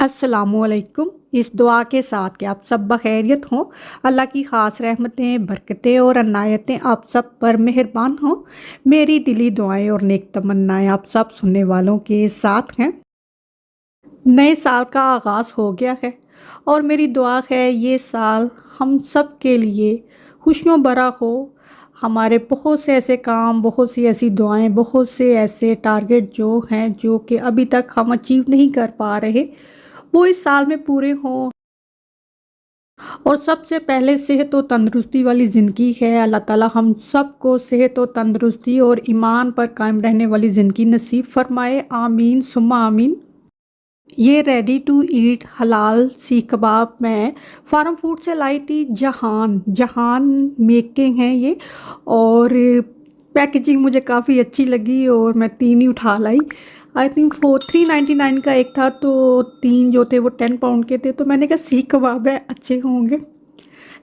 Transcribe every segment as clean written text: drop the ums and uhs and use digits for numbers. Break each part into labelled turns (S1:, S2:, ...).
S1: अस्सलामुअलैकुम। इस दुआ के साथ कि आप सब बखैरियत हों, अल्लाह की ख़ास रहमतें, बरकतें और अनायतें आप सब पर मेहरबान हों। मेरी दिली दुआएं और नेक तमन्नाएं आप सब सुनने वालों के साथ हैं। नए साल का आगाज़ हो गया है और मेरी दुआ है ये साल हम सब के लिए खुशियों भरा हो। हमारे बहुत से ऐसे काम, बहुत सी ऐसी दुआएं, बहुत से ऐसे टारगेट जो हैं जो कि अभी तक हम अचीव नहीं कर पा रहे, वो इस साल में पूरे हों। और सबसे पहले सेहत और तंदुरुस्ती वाली ज़िंदगी है। अल्लाह ताला हम सब को सेहत और तंदुरुस्ती और ईमान पर कायम रहने वाली ज़िंदगी नसीब फरमाए। आमीन सुम्मा आमीन। ये रेडी टू ईट हलाल सीख कबाब मैं फार्म फूड से लाई थी। जहान जहान मेकिंग है ये, और पैकेजिंग मुझे काफ़ी अच्छी लगी और मैं 3 ही उठा लाई। आई थिंक 399 का एक था, तो 3 जो थे वो 10 पाउंड के थे। तो मैंने कहा सीख कबाब है, अच्छे होंगे।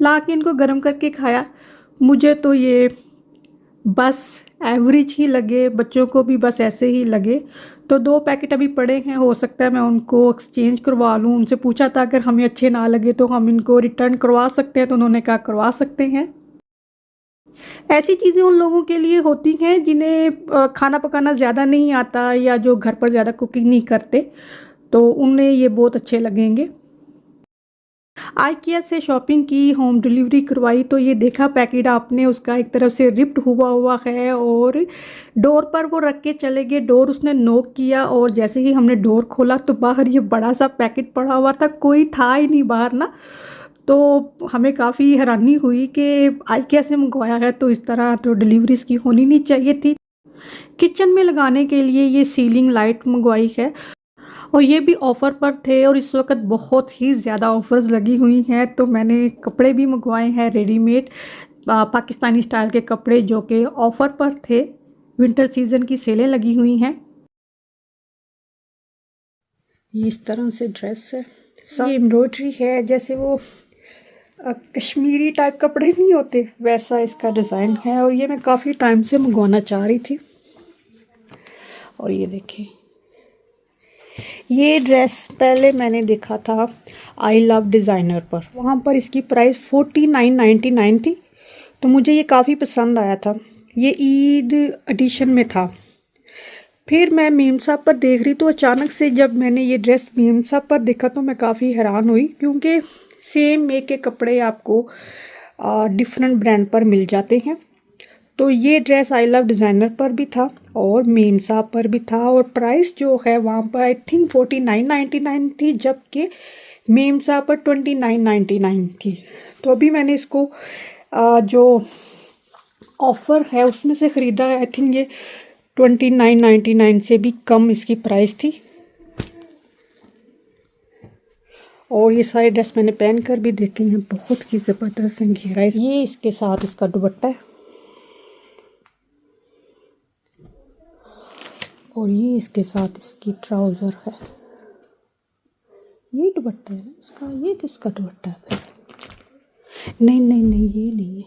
S1: ला के इनको गर्म करके खाया। मुझे तो ये बस एवरेज ही लगे, बच्चों को भी बस ऐसे ही लगे। तो 2 पैकेट अभी पड़े हैं, हो सकता है मैं उनको एक्सचेंज करवा लूँ। उनसे पूछा था अगर हमें अच्छे ना लगे तो हम इनको रिटर्न करवा सकते हैं, तो उन्होंने कहा करवा सकते हैं। ऐसी चीज़ें उन लोगों के लिए होती हैं जिन्हें खाना पकाना ज़्यादा नहीं आता या जो घर पर ज़्यादा कुकिंग नहीं करते, तो उन्हें ये बहुत अच्छे लगेंगे। आइकिया से शॉपिंग की, होम डिलीवरी करवाई, तो ये देखा पैकेट आपने, उसका एक तरफ से रिप्ट हुआ हुआ है और डोर पर वो रख के चले गए। डोर उसने नॉक किया और जैसे ही हमने डोर खोला तो बाहर ये बड़ा सा पैकेट पड़ा हुआ था, कोई था ही नहीं बाहर ना। तो हमें काफ़ी हैरानी हुई कि आइकिया से मंगवाया है तो इस तरह तो डिलीवरी इसकी होनी नहीं चाहिए थी। किचन में लगाने के लिए ये सीलिंग लाइट मंगवाई है और ये भी ऑफ़र पर थे और इस वक्त बहुत ही ज़्यादा ऑफ़र्स लगी हुई हैं। तो मैंने कपड़े भी मंगवाए हैं रेडीमेड, पाकिस्तानी स्टाइल के कपड़े जो कि ऑफ़र पर थे। विंटर सीज़न की सेलें लगी हुई हैं। ये इस तरह से ड्रेस है, ये एम्ब्रॉयडरी है, जैसे वो कश्मीरी टाइप कपड़े नहीं होते वैसा इसका डिज़ाइन है। और ये मैं काफ़ी टाइम से मंगवाना चाह रही थी। और ये देखिए, ये ड्रेस पहले मैंने देखा था आई लव डिज़ाइनर पर, वहाँ पर इसकी प्राइस 49.99 थी। तो मुझे ये काफ़ी पसंद आया था, ये ईद एडिशन में था। फिर मैं मीम साहब पर देख रही, तो अचानक से जब मैंने ये ड्रेस मीम साहब पर देखा तो मैं काफ़ी हैरान हुई, क्योंकि सेम मेक के कपड़े आपको डिफरेंट ब्रांड पर मिल जाते हैं। तो ये ड्रेस आई लव डिज़ाइनर पर भी था और मीम साहब पर भी था, और प्राइस जो है वहाँ पर आई थिंक 49.99 थी, जबकि मीम साहब पर 29.99 थी। तो अभी मैंने इसको जो ऑफ़र है उसमें से ख़रीदा है। आई थिंक ये 29.99 से भी कम इसकी प्राइस थी। और ये सारे ड्रेस मैंने पहन कर भी देखे हैं, बहुत ही ज़बरदस्त है घेरा। ये इसके साथ इसका दुपट्टा है और ये इसके साथ इसकी ट्राउज़र है। ये दुपट्टा है इसका, ये किसका दुपट्टा है? नहीं नहीं नहीं, ये नहीं है,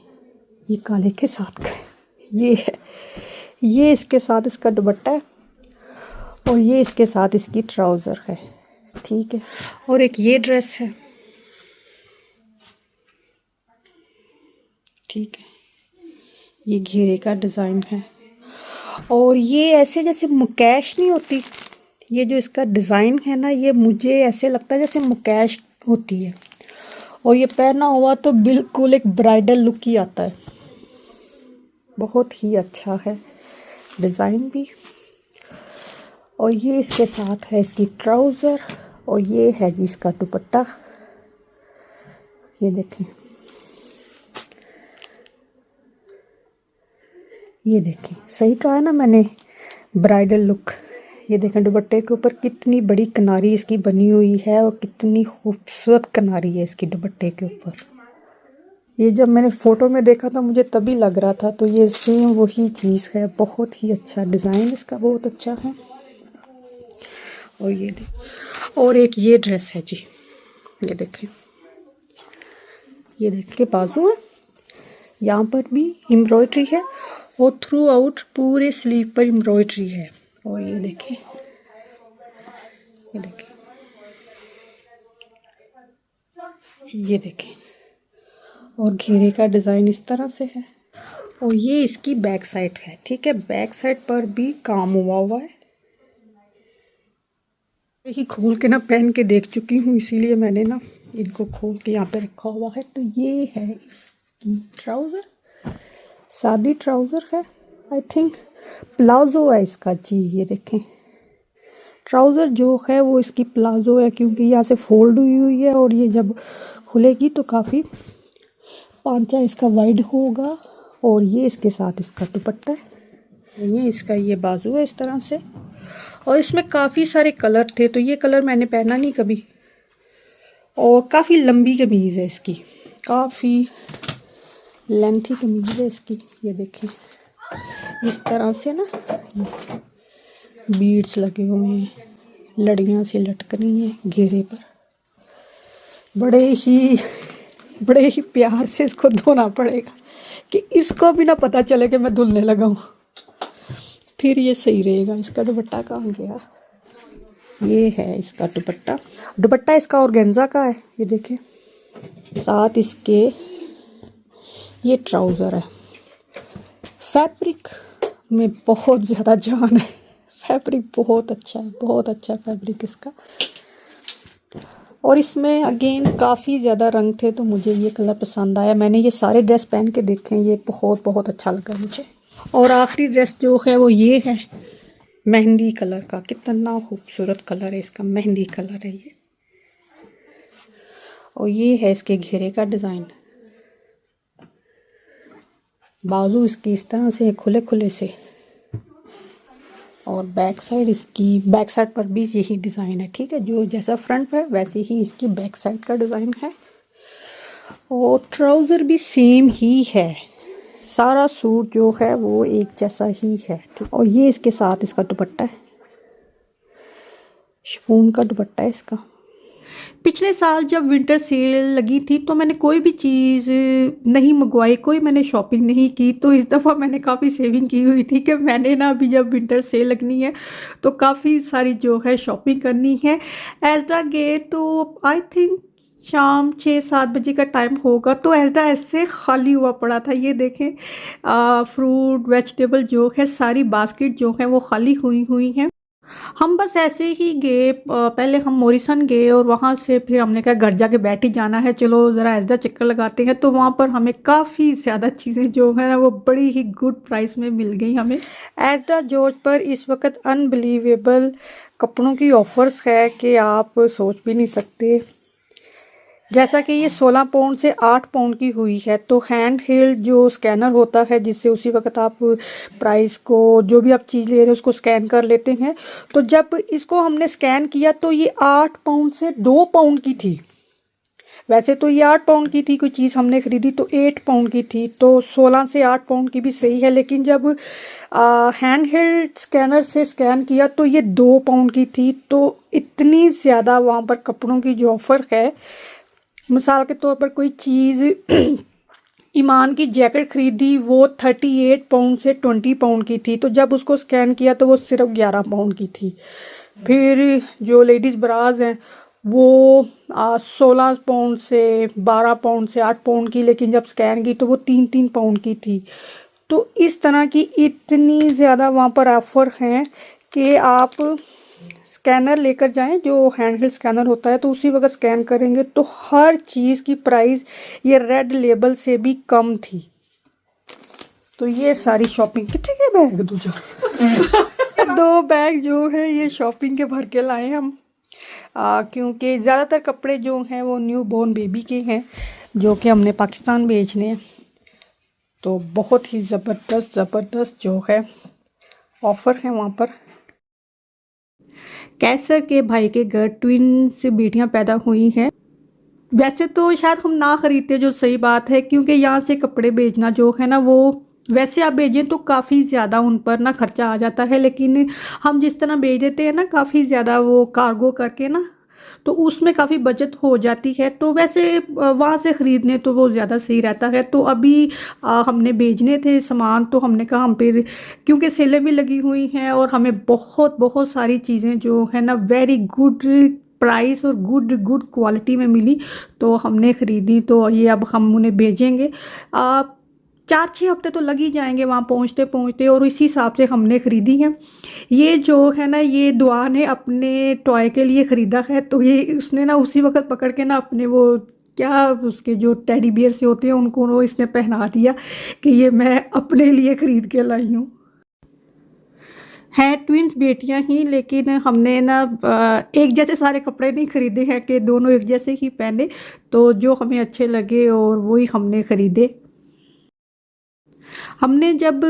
S1: ये काले के साथ का है, ये है। ये इसके साथ इसका दुपट्टा है और ये इसके साथ इसकी ट्राउज़र है, ठीक है। और एक ये ड्रेस है, ठीक है, ये घेरे का डिज़ाइन है। और ये ऐसे जैसे मुकैश नहीं होती, ये जो इसका डिज़ाइन है ना, ये मुझे ऐसे लगता है जैसे मुकैश होती है। और ये पहना हुआ तो बिल्कुल एक ब्राइडल लुक ही आता है, बहुत ही अच्छा है डिज़ाइन भी। और ये इसके साथ है इसकी ट्राउज़र और ये है जी इसका दुपट्टा। ये देखें, ये देखें, सही कहा ना मैंने, ब्राइडल लुक। ये देखें दुपट्टे के ऊपर कितनी बड़ी किनारी इसकी बनी हुई है और कितनी खूबसूरत किनारी है इसकी दुपट्टे के ऊपर। ये जब मैंने फ़ोटो में देखा था मुझे तभी लग रहा था, तो ये सेम वही चीज़ है। बहुत ही अच्छा डिज़ाइन इसका, बहुत अच्छा है। और ये और एक ये ड्रेस है जी, ये देखें, ये देखिए बाजू है, यहाँ पर भी एम्ब्रॉयडरी है और थ्रू आउट पूरे स्लीव पर एम्ब्रॉयडरी है। और ये देखिए, ये देखिए, ये देखें, और घेरे का डिज़ाइन इस तरह से है। और ये इसकी बैक साइड है, ठीक है। बैक साइड पर भी काम हुआ है। ही खोल के ना पहन के देख चुकी हूँ, इसीलिए मैंने ना इनको खोल के यहाँ पे रखा हुआ है। तो ये है इसकी ट्राउज़र, सादी ट्राउज़र है। आई थिंक प्लाजो है इसका जी। ये देखें, ट्राउज़र जो है वो इसकी प्लाजो है, क्योंकि यहाँ से फोल्ड हुई है और ये जब खुलेगी तो काफ़ी पांचा इसका वाइड होगा। और ये इसके साथ इसका दुपट्टा है। ये इसका ये बाजू है इस तरह से। और इसमें काफ़ी सारे कलर थे, तो ये कलर मैंने पहना नहीं कभी। और काफ़ी लंबी कमीज़ है इसकी, काफ़ी लेंथी कमीज़ है इसकी। ये देखें, इस तरह से ना बीड्स लगे हुए हैं, लड़ियाँ से लटक रही हैं घेरे पर। बड़े ही प्यार से इसको धोना पड़ेगा कि इसको भी ना पता चले कि मैं धुलने लगा हूँ, फिर ये सही रहेगा। इसका दुपट्टा कहाँ गया? ये है इसका दुपट्टा। दुपट्टा इसका ऑर्गेन्जा का है, ये देखें। साथ इसके ये ट्राउज़र है। फैब्रिक में बहुत ज़्यादा जान है, फैब्रिक बहुत अच्छा है, बहुत अच्छा फैब्रिक इसका। और इसमें अगेन काफ़ी ज़्यादा रंग थे, तो मुझे ये कलर पसंद आया। मैंने ये सारे ड्रेस पहन के देखे हैं, ये बहुत अच्छा लगा मुझे। और आखिरी ड्रेस जो है वो ये है, मेहंदी कलर का। कितना खूबसूरत कलर है इसका, मेहंदी कलर है ये। और ये है इसके घेरे का डिज़ाइन। बाजू इसकी इस तरह से खुले खुले से, और बैक साइड पर भी यही डिज़ाइन है, ठीक है। जो जैसा फ्रंट है वैसे ही इसकी बैक साइड का डिज़ाइन है। और ट्राउज़र भी सेम ही है, सारा सूट जो है वो एक जैसा ही है, ठीक। और ये इसके साथ इसका दुपट्टा है, शिफॉन का दुपट्टा है इसका। पिछले साल जब विंटर सेल लगी थी तो मैंने कोई भी चीज़ नहीं मंगवाई, कोई मैंने शॉपिंग नहीं की। तो इस दफ़ा मैंने काफ़ी सेविंग की हुई थी कि मैंने ना अभी जब विंटर सेल लगनी है तो काफ़ी सारी जो है शॉपिंग करनी है। एजडा गए तो आई थिंक शाम 6-7 बजे का टाइम होगा, तो एजडा ऐसे खाली हुआ पड़ा था। ये देखें, फ्रूट वेजिटेबल जो है सारी बास्केट जो है वो खाली हुई हैं। हम बस ऐसे ही गए, पहले हम मोरिसन गए और वहाँ से फिर हमने कहा घर जाके बैठ ही जाना है, चलो ज़रा एजडा चक्कर लगाते हैं। तो वहाँ पर हमें काफ़ी ज़्यादा चीज़ें जो है ना वो बड़ी ही गुड प्राइस में मिल गई हमें। एजडा जॉर्ज पर इस वक्त अनबिलीवेबल कपड़ों की ऑफ़र्स है कि आप सोच भी नहीं सकते। जैसा कि ये 16 पाउंड से 8 पाउंड की हुई है। तो हैंड हेल्ड जो स्कैनर होता है, जिससे उसी वक्त आप प्राइस को, जो भी आप चीज़ ले रहे हैं उसको स्कैन कर लेते हैं। तो जब इसको हमने स्कैन किया तो ये 8 पाउंड से 2 पाउंड की थी। वैसे तो ये 8 पाउंड की थी, कोई चीज़ हमने खरीदी तो 8 पाउंड की थी, तो 16 से 8 पाउंड की भी सही है। लेकिन जब हैंड हेल्ड स्कैनर से स्कैन किया तो ये 2 पाउंड की थी। तो इतनी ज़्यादा वहाँ पर कपड़ों की जो ऑफ़र है, मिसाल के तौर पर कोई चीज़ ईमान की जैकेट खरीदी, वो 38 पाउंड से 20 पाउंड की थी। तो जब उसको स्कैन किया तो वो सिर्फ 11 पाउंड की थी। फिर जो लेडीज़ ब्राज हैं वो 16 पाउंड से 12 पाउंड से 8 पाउंड की, लेकिन जब स्कैन की तो वो 3-3 पाउंड की थी। तो इस तरह की इतनी ज़्यादा वहाँ पर ऑफ़र हैं कि आप स्कैनर लेकर जाएं, जो हैंडहेल्ड स्कैनर होता है, तो उसी वक्त स्कैन करेंगे तो हर चीज़ की प्राइस ये रेड लेबल से भी कम थी। तो ये सारी शॉपिंग कितने के बैग दूजा 2 बैग जो है ये शॉपिंग के भर के लाए हम, क्योंकि ज़्यादातर कपड़े जो हैं वो न्यू बॉर्न बेबी के हैं जो कि हमने पाकिस्तान भेजने हैं। तो बहुत ही ज़बरदस्त जो है ऑफ़र है वहाँ पर। कैसर के भाई के घर ट्विन्स बेटियां पैदा हुई हैं। वैसे तो शायद हम ना ख़रीदते, जो सही बात है, क्योंकि यहाँ से कपड़े भेजना जो है ना वो वैसे आप भेजें तो काफ़ी ज़्यादा उन पर ना खर्चा आ जाता है, लेकिन हम जिस तरह भेज देते हैं ना काफ़ी ज़्यादा वो कार्गो करके ना, तो उसमें काफ़ी बचत हो जाती है। तो वैसे वहाँ से ख़रीदने तो वो ज़्यादा सही रहता है। तो अभी हमने भेजने थे सामान, तो हमने कहा हम फिर, क्योंकि सेलें भी लगी हुई हैं और हमें बहुत सारी चीज़ें जो है ना वेरी गुड प्राइस और गुड गुड क्वालिटी में मिली तो हमने ख़रीदी। तो ये अब हम उन्हें भेजेंगे। 4-6 हफ्ते तो लग ही जाएंगे वहाँ पहुँचते पहुँचते, और इसी हिसाब से हमने ख़रीदी है। ये जो है ना, ये दुआ ने अपने टॉय के लिए ख़रीदा है, तो ये उसने ना उसी वक्त पकड़ के ना अपने वो क्या उसके जो टेडी बियर से होते हैं उनको वो इसने पहना दिया कि ये मैं अपने लिए ख़रीद के लाई हूँ। हैं ट्विंस बेटियां ही, लेकिन हमने ना एक जैसे सारे कपड़े नहीं ख़रीदे हैं कि दोनों एक जैसे ही पहने, तो जो हमें अच्छे लगे और वही हमने ख़रीदे। हमने जब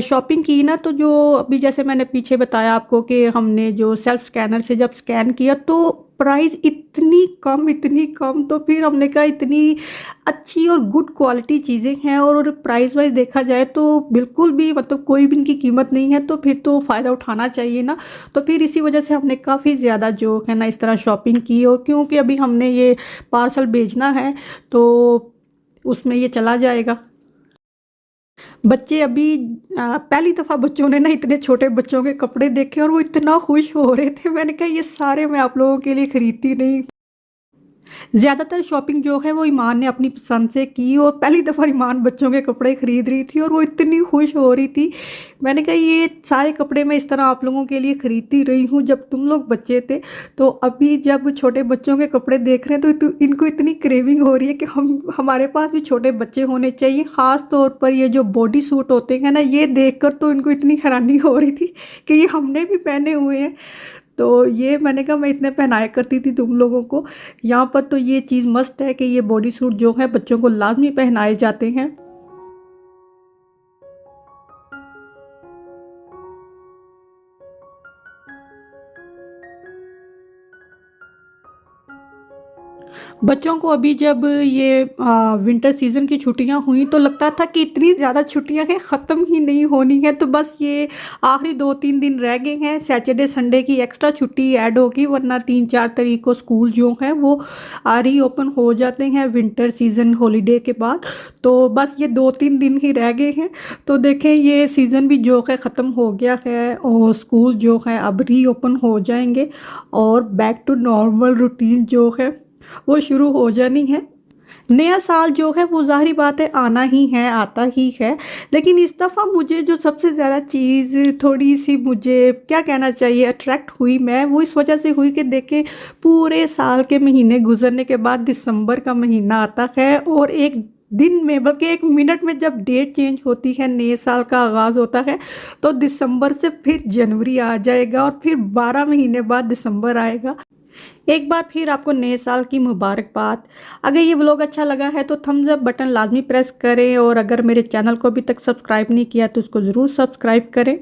S1: शॉपिंग की ना, तो जो अभी जैसे मैंने पीछे बताया आपको कि हमने जो सेल्फ स्कैनर से जब स्कैन किया तो प्राइस इतनी कम, तो फिर हमने कहा इतनी अच्छी और गुड क्वालिटी चीज़ें हैं और प्राइस वाइज देखा जाए तो बिल्कुल भी मतलब कोई भी इनकी कीमत नहीं है, तो फिर तो फ़ायदा उठाना चाहिए ना। तो फिर इसी वजह से हमने काफ़ी ज़्यादा जो है ना इस तरह शॉपिंग की, और क्योंकि अभी हमने ये पार्सल भेजना है तो उसमें ये चला जाएगा। बच्चे अभी पहली दफ़ा बच्चों ने ना इतने छोटे बच्चों के कपड़े देखे और वो इतना खुश हो रहे थे। मैंने कहा ये सारे मैं आप लोगों के लिए खरीदती नहीं। ज़्यादातर शॉपिंग जो है वो ईमान ने अपनी पसंद से की, और पहली दफ़ा ईमान बच्चों के कपड़े ख़रीद रही थी और वो इतनी खुश हो रही थी। मैंने कहा ये सारे कपड़े मैं इस तरह आप लोगों के लिए ख़रीदती रही हूँ जब तुम लोग बच्चे थे, तो अभी जब छोटे बच्चों के कपड़े देख रहे हैं तो इनको इतनी क्रेविंग हो रही है कि हमारे पास भी छोटे बच्चे होने चाहिए। ख़ास तौर पर ये जो बॉडी सूट होते हैं ना, ये देख कर तो इनको इतनी हैरानी हो रही थी कि ये हमने भी पहने हुए हैं। तो ये मैंने कहा मैं इतने पहनाया करती थी तुम लोगों को, यहाँ पर तो ये चीज़ मस्ट है कि ये बॉडी सूट जो है बच्चों को लाजमी पहनाए जाते हैं। बच्चों को अभी जब ये विंटर सीज़न की छुट्टियां हुई तो लगता था कि इतनी ज़्यादा छुट्टियां हैं, ख़त्म ही नहीं होनी है, तो बस ये आखिरी 2-3 दिन रह गए हैं। सैटरडे संडे की एक्स्ट्रा छुट्टी ऐड होगी, वरना 3-4 तारीख को स्कूल जो हैं वो री ओपन हो जाते हैं विंटर सीज़न हॉलीडे के बाद। तो बस ये 2-3 दिन ही रह गए हैं। तो देखें ये सीज़न भी जो है ख़त्म हो गया है और स्कूल जो है अब री ओपन हो जाएंगे और बैक टू नॉर्मल रूटीन जो है वो शुरू हो जानी है। नया साल जो है वो ज़ाहिर बात है आना ही है, आता ही है, लेकिन इस दफ़ा मुझे जो सबसे ज़्यादा चीज़ थोड़ी सी मुझे क्या कहना चाहिए अट्रैक्ट हुई, मैं वो इस वजह से हुई कि देखें पूरे साल के महीने गुजरने के बाद दिसंबर का महीना आता है और एक दिन में बल्कि 1 मिनट में जब डेट चेंज होती है, नए साल का आगाज़ होता है, तो दिसंबर से फिर जनवरी आ जाएगा और फिर 12 महीने बाद दिसंबर आएगा। एक बार फिर आपको नए साल की मुबारकबाद। अगर ये व्लॉग अच्छा लगा है तो थम्स अप बटन लाजमी प्रेस करें, और अगर मेरे चैनल को अभी तक सब्सक्राइब नहीं किया तो उसको ज़रूर सब्सक्राइब करें।